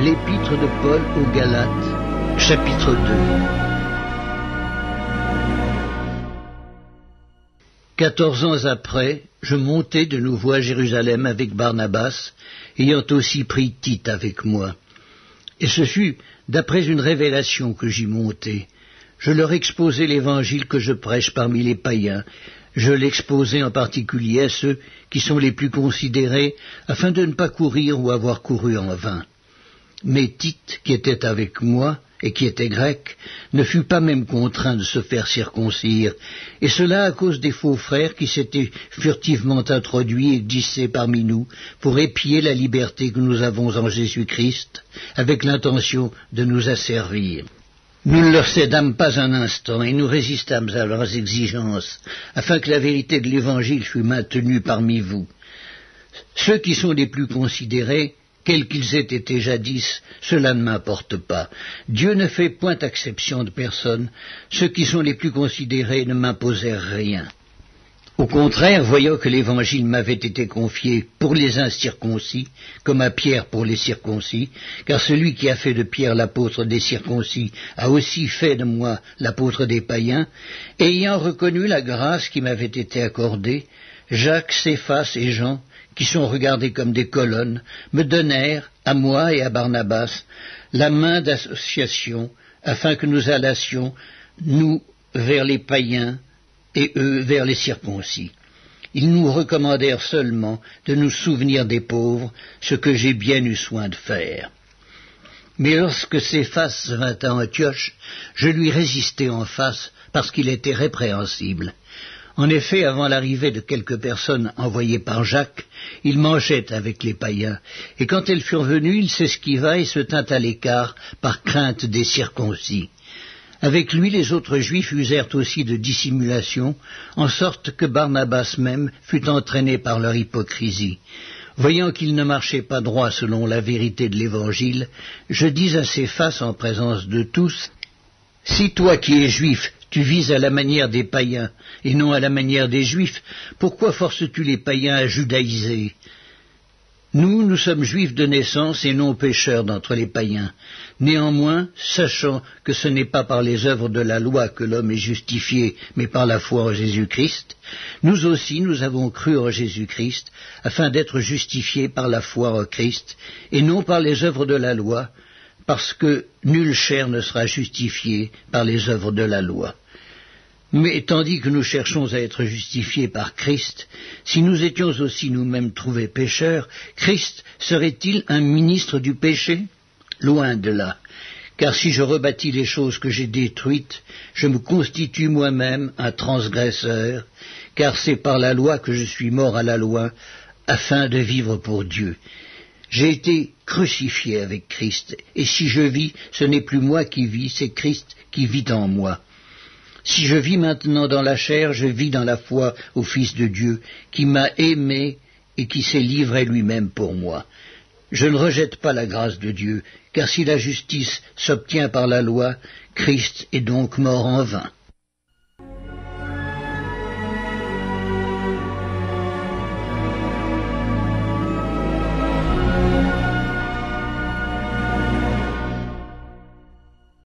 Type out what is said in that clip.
L'épître de Paul aux Galates, chapitre 2. 14 ans après, je montai de nouveau à Jérusalem avec Barnabas, ayant aussi pris Tite avec moi. Et ce fut d'après une révélation que j'y montai. Je leur exposai l'évangile que je prêche parmi les païens. Je l'exposai en particulier à ceux qui sont les plus considérés, afin de ne pas courir ou avoir couru en vain. Mais Tite, qui était avec moi, et qui était grec, ne fut pas même contraint de se faire circoncire, et cela à cause des faux frères qui s'étaient furtivement introduits et glissés parmi nous pour épier la liberté que nous avons en Jésus-Christ, avec l'intention de nous asservir. Nous ne leur cédâmes pas un instant, et nous résistâmes à leurs exigences, afin que la vérité de l'Évangile fût maintenue parmi vous. Ceux qui sont les plus considérés, quels qu'ils aient été jadis, cela ne m'importe pas. Dieu ne fait point exception de personne. Ceux qui sont les plus considérés ne m'imposèrent rien. Au contraire, voyant que l'Évangile m'avait été confié pour les incirconcis, comme à Pierre pour les circoncis, car celui qui a fait de Pierre l'apôtre des circoncis a aussi fait de moi l'apôtre des païens, et ayant reconnu la grâce qui m'avait été accordée, Jacques, Céphas et Jean, qui sont regardés comme des colonnes, me donnèrent, à moi et à Barnabas, la main d'association, afin que nous allassions, nous, vers les païens, et eux vers les circoncis. Ils nous recommandèrent seulement de nous souvenir des pauvres, ce que j'ai bien eu soin de faire. Mais lorsque Céphas vint à Antioche, je lui résistai en face, parce qu'il était répréhensible. En effet, avant l'arrivée de quelques personnes envoyées par Jacques, il mangeait avec les païens, et quand elles furent venues, il s'esquiva et se tint à l'écart par crainte des circoncis. Avec lui, les autres Juifs usèrent aussi de dissimulation, en sorte que Barnabas même fut entraîné par leur hypocrisie. Voyant qu'il ne marchait pas droit selon la vérité de l'Évangile, je dis à Céphas en présence de tous, « Si toi qui es juif, tu vises à la manière des païens, et non à la manière des Juifs, pourquoi forces-tu les païens à judaïser ? Nous sommes juifs de naissance et non pécheurs d'entre les païens. Néanmoins, sachant que ce n'est pas par les œuvres de la loi que l'homme est justifié, mais par la foi en Jésus-Christ, nous aussi nous avons cru en Jésus-Christ, afin d'être justifiés par la foi en Christ, et non par les œuvres de la loi, parce que nulle chair ne sera justifiée par les œuvres de la loi. Mais tandis que nous cherchons à être justifiés par Christ, si nous étions aussi nous-mêmes trouvés pécheurs, Christ serait-il un ministre du péché ? Loin de là. Car si je rebâtis les choses que j'ai détruites, je me constitue moi-même un transgresseur, car c'est par la loi que je suis mort à la loi, afin de vivre pour Dieu. J'ai été crucifié avec Christ, et si je vis, ce n'est plus moi qui vis, c'est Christ qui vit en moi. Si je vis maintenant dans la chair, je vis dans la foi au Fils de Dieu, qui m'a aimé et qui s'est livré lui-même pour moi. Je ne rejette pas la grâce de Dieu, car si la justice s'obtient par la loi, Christ est donc mort en vain.